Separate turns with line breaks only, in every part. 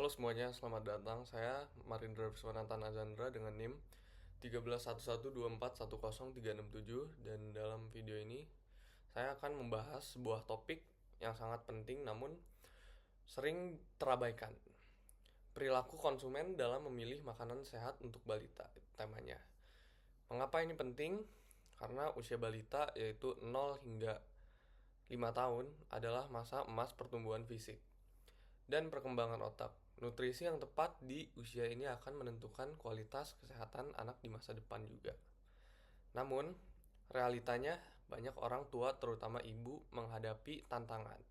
Halo semuanya, selamat datang. Saya Marindra Viswanathan Azandra dengan NIM 131124100367, dan dalam video ini saya akan membahas sebuah topik yang sangat penting namun sering terabaikan. Perilaku konsumen dalam memilih makanan sehat untuk balita, temanya. Mengapa ini penting? Karena usia balita yaitu 0 hingga 5 tahun adalah masa emas pertumbuhan fisik dan perkembangan otak. Nutrisi yang tepat di usia ini akan menentukan kualitas kesehatan anak di masa depan juga. Namun, realitanya banyak orang tua terutama ibu menghadapi tantangan.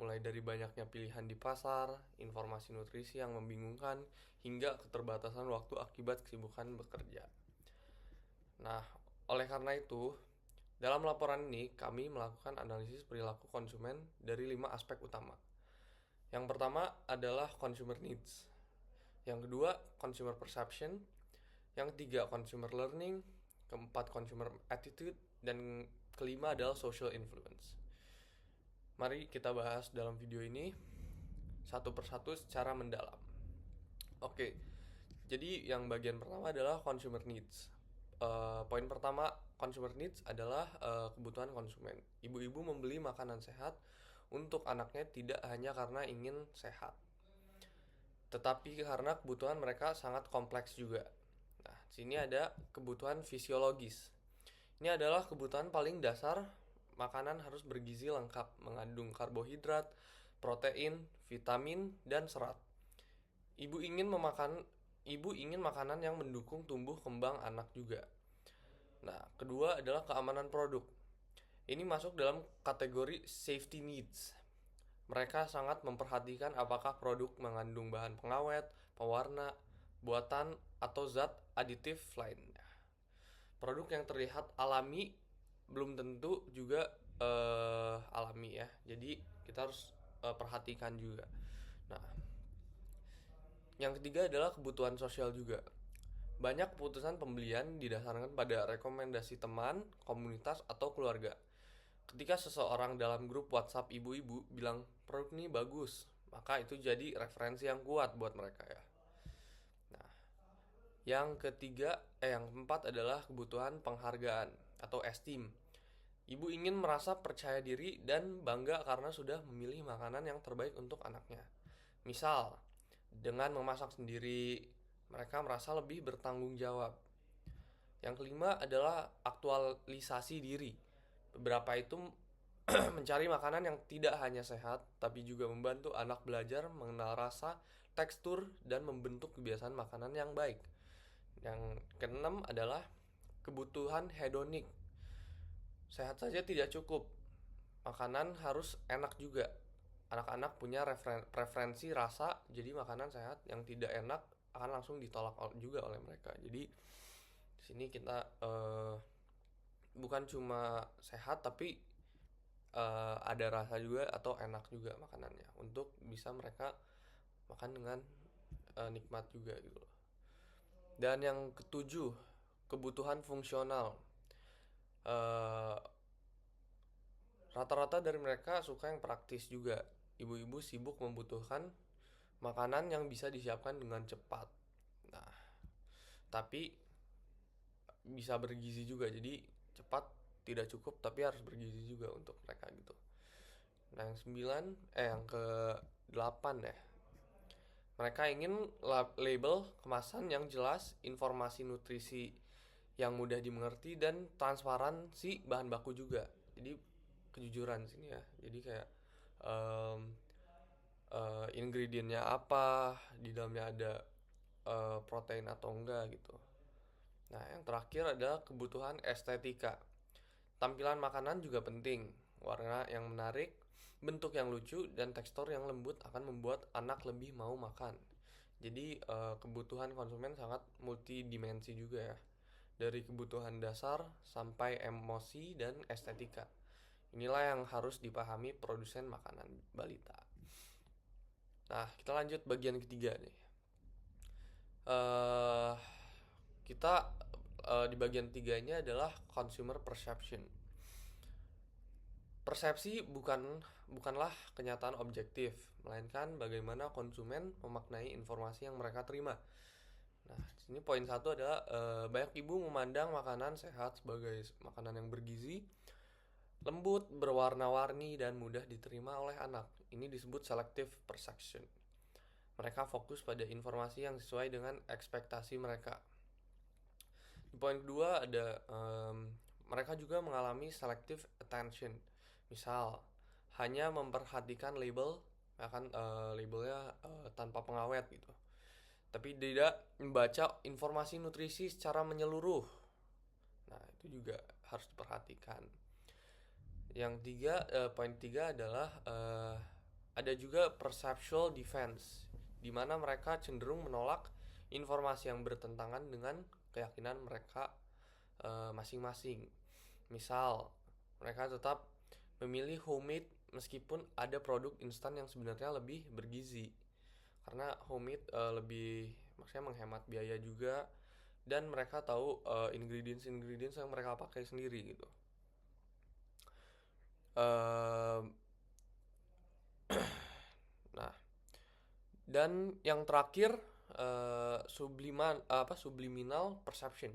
Mulai dari banyaknya pilihan di pasar, informasi nutrisi yang membingungkan, hingga keterbatasan waktu akibat kesibukan bekerja. Nah, oleh karena itu, dalam laporan ini kami melakukan analisis perilaku konsumen dari 5 aspek utama. Yang pertama adalah consumer needs. Yang kedua, consumer perception. Yang ketiga, consumer learning. Keempat, consumer attitude. Dan kelima adalah social influence. Mari kita bahas dalam video ini satu persatu secara mendalam. Oke, jadi yang bagian pertama adalah consumer needs. Poin pertama, consumer needs adalah kebutuhan konsumen. Ibu-ibu membeli makanan sehat untuk anaknya tidak hanya karena ingin sehat, tetapi karena kebutuhan mereka sangat kompleks juga. Nah, sini ada kebutuhan fisiologis. Ini adalah kebutuhan paling dasar. Makanan harus bergizi lengkap, mengandung karbohidrat, protein, vitamin, dan serat. Ibu ingin makanan yang mendukung tumbuh kembang anak juga. Nah, kedua adalah keamanan produk. Ini masuk dalam kategori safety needs. Mereka sangat memperhatikan apakah produk mengandung bahan pengawet, pewarna, buatan, atau zat aditif lainnya. Produk yang terlihat alami belum tentu juga alami ya. Jadi kita harus perhatikan juga. Nah, yang ketiga adalah kebutuhan sosial juga. Banyak keputusan pembelian didasarkan pada rekomendasi teman, komunitas, atau keluarga. Ketika seseorang dalam grup WhatsApp ibu-ibu bilang produk ini bagus, maka itu jadi referensi yang kuat buat mereka ya. Nah, yang keempat adalah kebutuhan penghargaan atau esteem. Ibu ingin merasa percaya diri dan bangga karena sudah memilih makanan yang terbaik untuk anaknya. Misal, dengan memasak sendiri, mereka merasa lebih bertanggung jawab. Yang kelima adalah aktualisasi diri. Beberapa itu mencari makanan yang tidak hanya sehat, tapi juga membantu anak belajar mengenal rasa, tekstur, dan membentuk kebiasaan makanan yang baik. Yang keenam adalah kebutuhan hedonik. Sehat saja tidak cukup, makanan harus enak juga. Anak-anak punya preferensi rasa, jadi makanan sehat yang tidak enak akan langsung ditolak juga oleh mereka. Jadi di sini kita bukan cuma sehat tapi ada rasa juga atau enak juga makanannya untuk bisa mereka makan dengan nikmat juga gitu loh. Dan yang ketujuh, kebutuhan fungsional. Eh, Rata-rata dari mereka suka yang praktis juga. Ibu-ibu sibuk membutuhkan makanan yang bisa disiapkan dengan cepat. Nah, tapi bisa bergizi juga. Jadi cepat tidak cukup tapi harus bergizi juga untuk mereka gitu. Nah, yang ke 8 ya. Mereka ingin label kemasan yang jelas, informasi nutrisi yang mudah dimengerti, dan transparansi bahan baku juga. Jadi kejujuran sini ya. Jadi kayak um, ingredientnya apa, di dalamnya ada protein atau enggak gitu. Nah, yang terakhir adalah kebutuhan estetika. Tampilan makanan juga penting. Warna yang menarik, bentuk yang lucu, dan tekstur yang lembut akan membuat anak lebih mau makan. Jadi kebutuhan konsumen sangat multidimensi juga ya. Dari kebutuhan dasar sampai emosi dan estetika. Inilah yang harus dipahami produsen makanan balita. Nah, kita lanjut bagian ketiga nih. eh Kita di bagian 3 ini adalah consumer perception. Persepsi bukanlah kenyataan objektif, melainkan bagaimana konsumen memaknai informasi yang mereka terima. Nah, sini poin satu adalah banyak ibu memandang makanan sehat sebagai makanan yang bergizi, lembut, berwarna-warni, dan mudah diterima oleh anak. Ini disebut selective perception. Mereka fokus pada informasi yang sesuai dengan ekspektasi mereka. Di poin kedua ada mereka juga mengalami selective attention. Misal, hanya memperhatikan label, labelnya tanpa pengawet gitu. Tapi tidak membaca informasi nutrisi secara menyeluruh. Nah, itu juga harus diperhatikan. Poin tiga adalah ada juga perceptual defense, di mana mereka cenderung menolak informasi yang bertentangan dengan keyakinan mereka masing-masing. Misal, mereka tetap memilih homemade meskipun ada produk instan yang sebenarnya lebih bergizi. Karena homemade lebih maksudnya menghemat biaya juga, dan mereka tahu ingredients yang mereka pakai sendiri gitu. Nah, dan yang terakhir subliminal perception.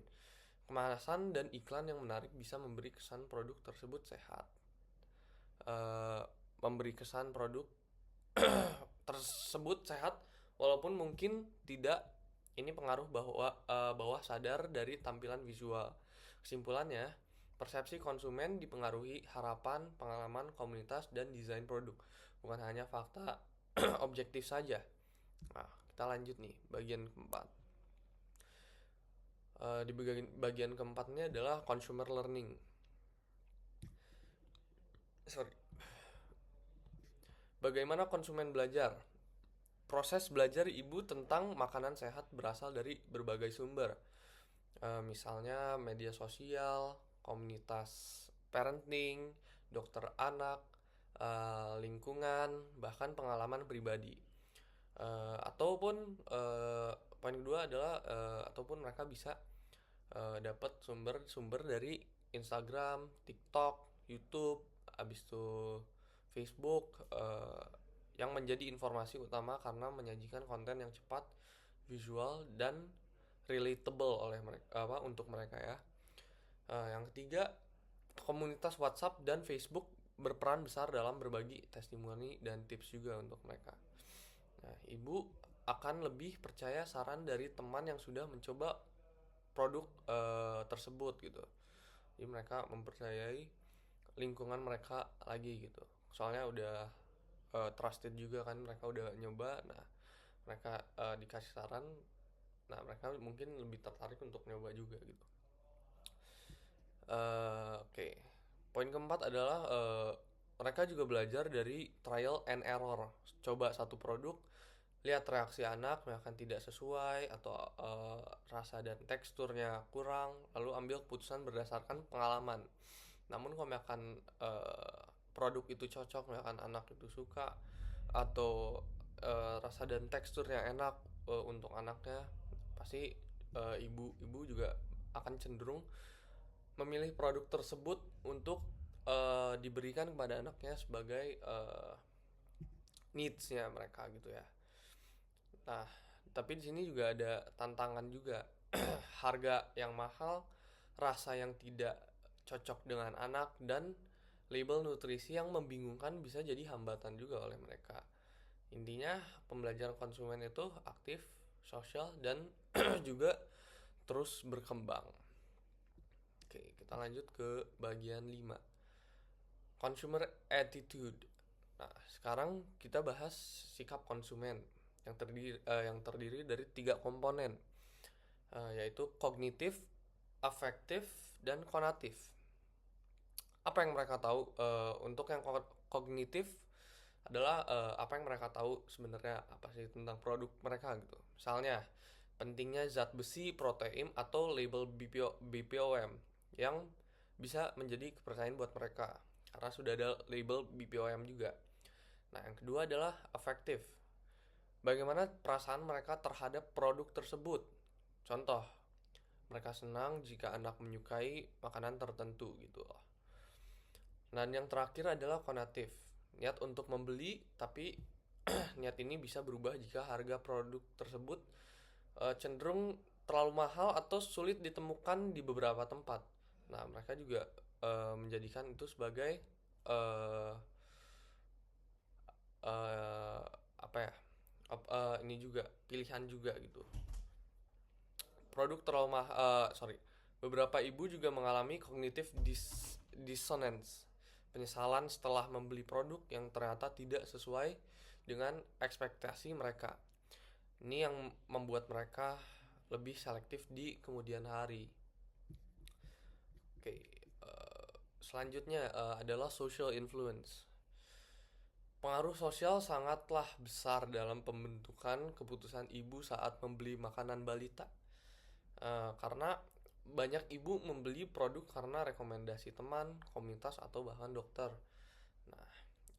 Kemasan dan iklan yang menarik bisa memberi kesan produk tersebut sehat. Memberi kesan produk tersebut sehat walaupun mungkin tidak. Ini pengaruh bawah sadar dari tampilan visual. Kesimpulannya, persepsi konsumen dipengaruhi harapan, pengalaman, komunitas, dan desain produk, bukan hanya fakta objektif saja. Nah, kita lanjut nih, bagian keempat. Di bagian keempatnya adalah consumer learning. Bagaimana konsumen belajar? Proses belajar ibu tentang makanan sehat berasal dari berbagai sumber. Misalnya media sosial, komunitas parenting, dokter anak, lingkungan, bahkan pengalaman pribadi. Ataupun poin kedua adalah ataupun mereka bisa dapat sumber dari Instagram, TikTok, YouTube, abis itu Facebook, yang menjadi informasi utama karena menyajikan konten yang cepat, visual, dan relatable oleh mereka untuk mereka ya. Yang ketiga, komunitas WhatsApp dan Facebook berperan besar dalam berbagi testimoni dan tips juga untuk mereka. Nah, ibu akan lebih percaya saran dari teman yang sudah mencoba produk tersebut gitu. Jadi mereka mempercayai lingkungan mereka lagi gitu. Soalnya udah trusted juga kan, mereka udah nyoba. Nah, mereka dikasih saran. Nah, mereka mungkin lebih tertarik untuk nyoba juga gitu. Oke. Poin keempat adalah mereka juga belajar dari trial and error. Coba satu produk, lihat reaksi anak, misalkan tidak sesuai atau rasa dan teksturnya kurang, lalu ambil keputusan berdasarkan pengalaman. Namun kalau misalkan produk itu cocok, misalkan anak itu suka atau rasa dan teksturnya enak untuk anaknya, pasti ibu juga akan cenderung memilih produk tersebut untuk diberikan kepada anaknya sebagai needs-nya mereka gitu ya. Nah, tapi di sini juga ada tantangan juga. Harga yang mahal, rasa yang tidak cocok dengan anak, dan label nutrisi yang membingungkan bisa jadi hambatan juga oleh mereka. Intinya, pembelajaran konsumen itu aktif, sosial, dan juga terus berkembang. Oke, kita lanjut ke bagian 5. Consumer attitude. Nah, sekarang kita bahas sikap konsumen yang terdiri dari 3 komponen, yaitu kognitif, afektif, dan konatif. Apa yang mereka tahu? Untuk yang kognitif adalah apa yang mereka tahu sebenarnya apa sih tentang produk mereka gitu. Misalnya, pentingnya zat besi, protein, atau label BPOM yang bisa menjadi kepercayaan buat mereka karena sudah ada label BPOM juga. Nah, yang kedua adalah afektif. Bagaimana perasaan mereka terhadap produk tersebut? Contoh, mereka senang jika anak menyukai makanan tertentu gitu loh. Dan yang terakhir adalah konatif, niat untuk membeli, tapi niat ini bisa berubah jika harga produk tersebut cenderung terlalu mahal atau sulit ditemukan di beberapa tempat. Nah, mereka juga menjadikan itu sebagai eh, eh, apa ya? Ini juga pilihan juga gitu. Produk terlalu mahal, sorry. Beberapa ibu juga mengalami cognitive dissonance, penyesalan setelah membeli produk yang ternyata tidak sesuai dengan ekspektasi mereka. Ini yang membuat mereka lebih selektif di kemudian hari. Oke, selanjutnya adalah social influence. Pengaruh sosial sangatlah besar dalam pembentukan keputusan ibu saat membeli makanan balita. Karena banyak ibu membeli produk karena rekomendasi teman, komunitas, atau bahkan dokter. Nah,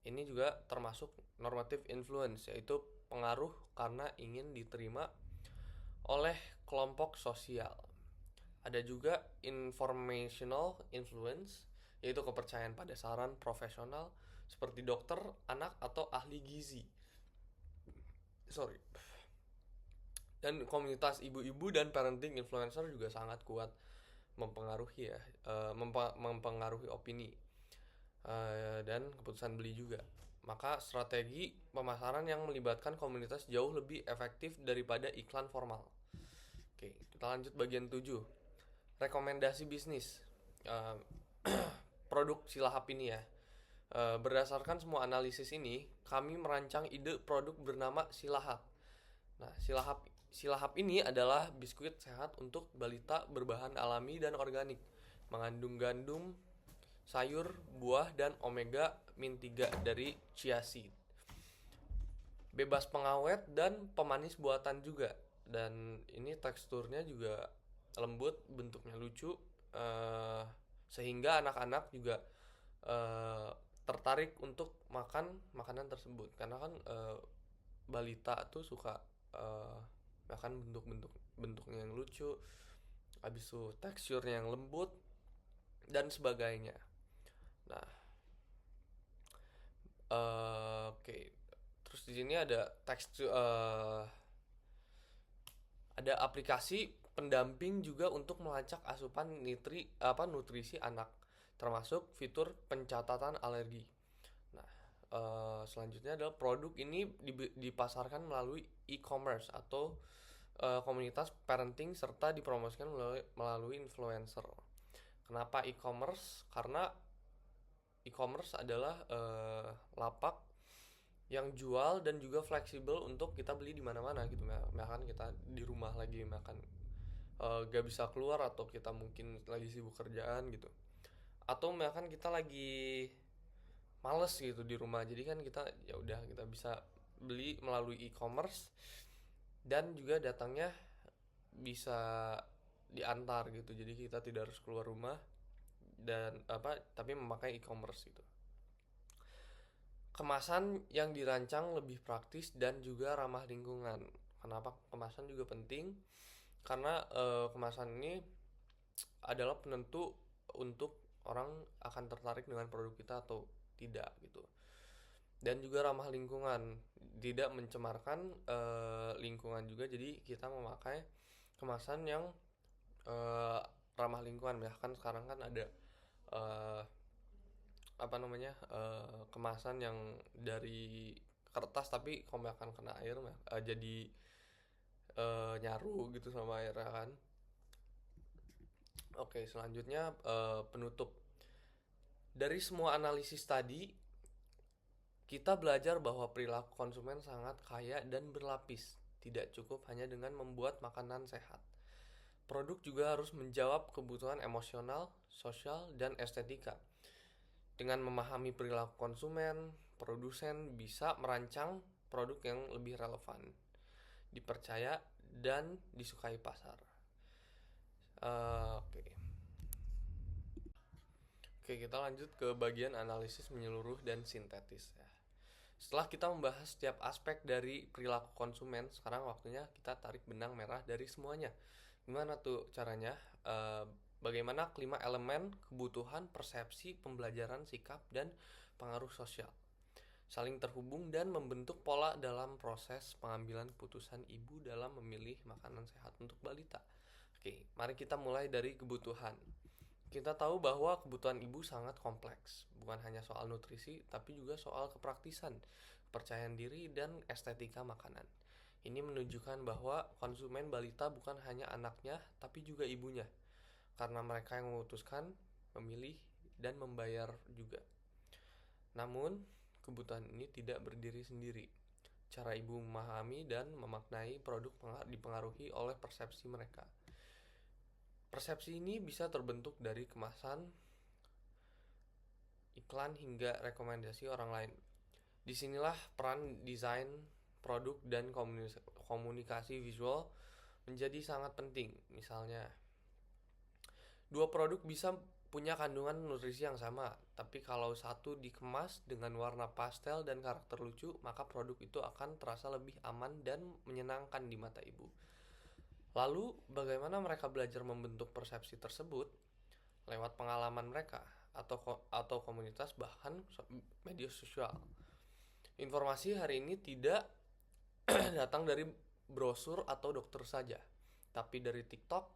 ini juga termasuk normative influence, yaitu pengaruh karena ingin diterima oleh kelompok sosial. Ada juga informational influence, yaitu kepercayaan pada saran profesional seperti dokter, anak, atau ahli gizi. Sorry. Dan komunitas ibu-ibu dan parenting influencer juga sangat kuat mempengaruhi ya, mempengaruhi opini dan keputusan beli juga. Maka strategi pemasaran yang melibatkan komunitas jauh lebih efektif daripada iklan formal. Oke, kita lanjut bagian 7. Rekomendasi bisnis. Uh, Produk Silahap ini ya. Berdasarkan semua analisis ini, kami merancang ide produk bernama Silahap. Nah, Silahap ini adalah biskuit sehat untuk balita berbahan alami dan organik, mengandung gandum, sayur, buah, dan omega min 3 dari chia seed. Bebas pengawet dan pemanis buatan juga. Dan ini teksturnya juga lembut, bentuknya lucu, sehingga anak-anak juga tertarik untuk makan makanan tersebut. Karena kan balita tuh suka makan bentuknya yang lucu, habis itu teksturnya yang lembut dan sebagainya. Nah, oke. Terus di sini ada tekstur, ada aplikasi pendamping juga untuk melacak asupan nutrisi anak, termasuk fitur pencatatan alergi. Nah, selanjutnya adalah produk ini dipasarkan melalui e-commerce atau komunitas parenting serta dipromosikan melalui influencer. Kenapa e-commerce? Karena e-commerce adalah lapak yang jual dan juga fleksibel untuk kita beli di mana-mana gitu. Misalkan kita di rumah lagi makan gak bisa keluar, atau kita mungkin lagi sibuk kerjaan gitu, atau misalkan kita lagi males gitu di rumah, jadi kan kita ya udah kita bisa beli melalui e-commerce dan juga datangnya bisa diantar gitu, jadi kita tidak harus keluar rumah dan tapi memakai e-commerce gitu. Kemasan yang dirancang lebih praktis dan juga ramah lingkungan. Kenapa kemasan juga penting? Karena kemasan ini adalah penentu untuk orang akan tertarik dengan produk kita atau tidak gitu. Dan juga ramah lingkungan, tidak mencemarkan lingkungan juga. Jadi kita memakai kemasan yang ramah lingkungan. Misalkan sekarang kan ada kemasan yang dari kertas, tapi kalau misalkan kena air jadi nyaru gitu sama air kan. Oke, selanjutnya penutup. Dari semua analisis tadi, kita belajar bahwa perilaku konsumen sangat kaya dan berlapis. Tidak cukup hanya dengan membuat makanan sehat. Produk juga harus menjawab kebutuhan emosional, sosial, dan estetika. Dengan memahami perilaku konsumen, produsen bisa merancang produk yang lebih relevan, dipercaya, dan disukai pasar. Oke. Oke, kita lanjut ke bagian analisis menyeluruh dan sintetis ya. Setelah kita membahas setiap aspek dari perilaku konsumen, sekarang waktunya kita tarik benang merah dari semuanya. Gimana tuh caranya? bagaimana kelima elemen kebutuhan, persepsi, pembelajaran, sikap, dan pengaruh sosial saling terhubung dan membentuk pola dalam proses pengambilan keputusan ibu dalam memilih makanan sehat untuk balita. Oke, mari kita mulai dari kebutuhan. Kita tahu bahwa kebutuhan ibu sangat kompleks, bukan hanya soal nutrisi, tapi juga soal kepraktisan, kepercayaan diri, dan estetika makanan. Ini menunjukkan bahwa konsumen balita bukan hanya anaknya, tapi juga ibunya, karena mereka yang memutuskan, memilih, dan membayar juga. Namun, kebutuhan ini tidak berdiri sendiri. Cara ibu memahami dan memaknai produk dipengaruhi oleh persepsi mereka. Persepsi ini bisa terbentuk dari kemasan, iklan, hingga rekomendasi orang lain. Disinilah peran desain produk dan komunikasi visual menjadi sangat penting. Misalnya, dua produk bisa punya kandungan nutrisi yang sama, tapi kalau satu dikemas dengan warna pastel dan karakter lucu, maka produk itu akan terasa lebih aman dan menyenangkan di mata ibu. Lalu, bagaimana mereka belajar membentuk persepsi tersebut? Lewat pengalaman mereka atau komunitas, bahkan media sosial. Informasi hari ini tidak datang dari brosur atau dokter saja, tapi dari TikTok,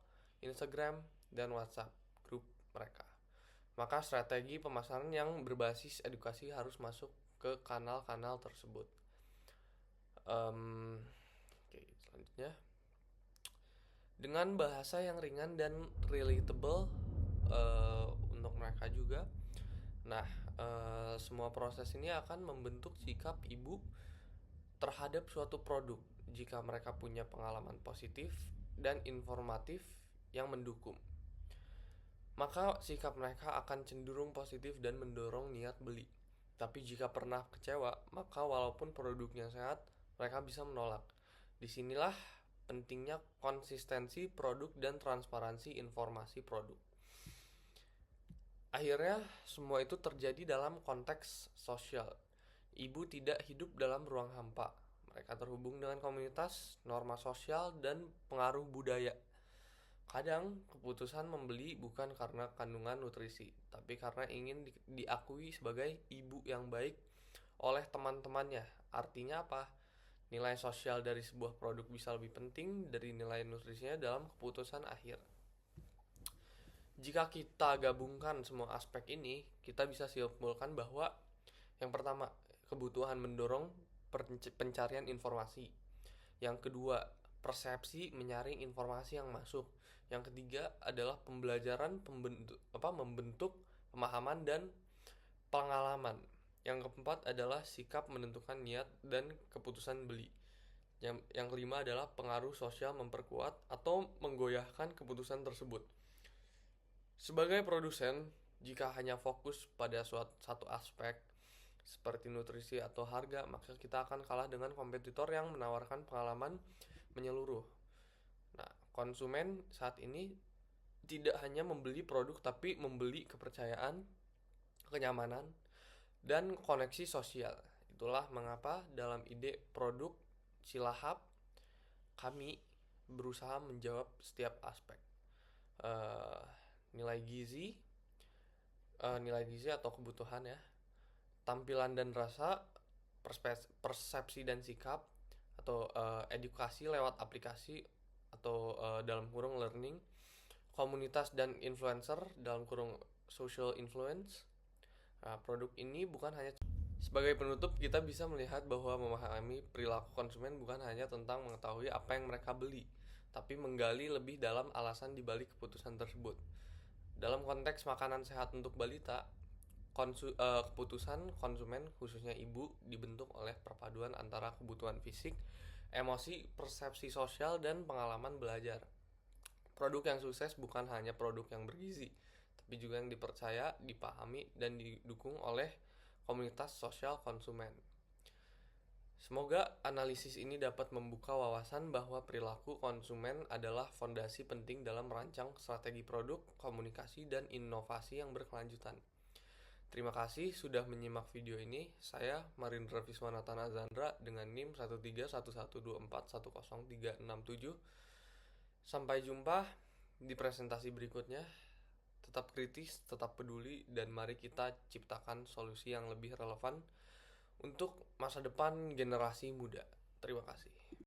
Instagram, dan WhatsApp grup mereka. Maka strategi pemasaran yang berbasis edukasi harus masuk ke kanal-kanal tersebut. Oke, selanjutnya, dengan bahasa yang ringan dan relatable untuk mereka juga. Nah, semua proses ini akan membentuk sikap ibu terhadap suatu produk jika mereka punya pengalaman positif dan informatif yang mendukung. Maka sikap mereka akan cenderung positif dan mendorong niat beli. Tapi jika pernah kecewa, maka walaupun produknya sehat, mereka bisa menolak. Disinilah pentingnya konsistensi produk dan transparansi informasi produk. Akhirnya, semua itu terjadi dalam konteks sosial. Ibu tidak hidup dalam ruang hampa. Mereka terhubung dengan komunitas, norma sosial, dan pengaruh budaya. Kadang keputusan membeli bukan karena kandungan nutrisi, tapi karena ingin diakui sebagai ibu yang baik oleh teman-temannya. Artinya apa? Nilai sosial dari sebuah produk bisa lebih penting dari nilai nutrisinya dalam keputusan akhir. Jika kita gabungkan semua aspek ini, kita bisa simpulkan bahwa yang pertama, kebutuhan mendorong pencarian informasi. Yang kedua, persepsi menyaring informasi yang masuk. Yang ketiga adalah pembelajaran membentuk pemahaman dan pengalaman. Yang keempat adalah sikap menentukan niat dan keputusan beli. Yang kelima adalah pengaruh sosial memperkuat atau menggoyahkan keputusan tersebut. Sebagai produsen, jika hanya fokus pada satu aspek seperti nutrisi atau harga, maka kita akan kalah dengan kompetitor yang menawarkan pengalaman menyeluruh. Nah, konsumen saat ini tidak hanya membeli produk, tapi membeli kepercayaan, kenyamanan, dan koneksi sosial. Itulah mengapa dalam ide produk Silahap, kami berusaha menjawab setiap aspek. Nilai gizi atau kebutuhan ya, tampilan dan rasa, persepsi dan sikap, atau edukasi lewat aplikasi atau dalam kurung learning, komunitas dan influencer dalam kurung social influence. Nah, produk ini bukan hanya sebagai penutup, kita bisa melihat bahwa memahami perilaku konsumen bukan hanya tentang mengetahui apa yang mereka beli, tapi menggali lebih dalam alasan dibalik keputusan tersebut. Dalam konteks makanan sehat untuk balita, keputusan konsumen, khususnya ibu, dibentuk oleh perpaduan antara kebutuhan fisik, emosi, persepsi sosial, dan pengalaman belajar. Produk yang sukses bukan hanya produk yang bergizi, tapi juga yang dipercaya, dipahami, dan didukung oleh komunitas sosial konsumen. Semoga analisis ini dapat membuka wawasan bahwa perilaku konsumen adalah fondasi penting dalam merancang strategi produk, komunikasi, dan inovasi yang berkelanjutan. Terima kasih sudah menyimak video ini. Saya Marindra Viswanathan Azandra dengan NIM 13112410367. Sampai jumpa di presentasi berikutnya. tetap kritis, tetap peduli, dan mari kita ciptakan solusi yang lebih relevan untuk masa depan generasi muda. Terima kasih.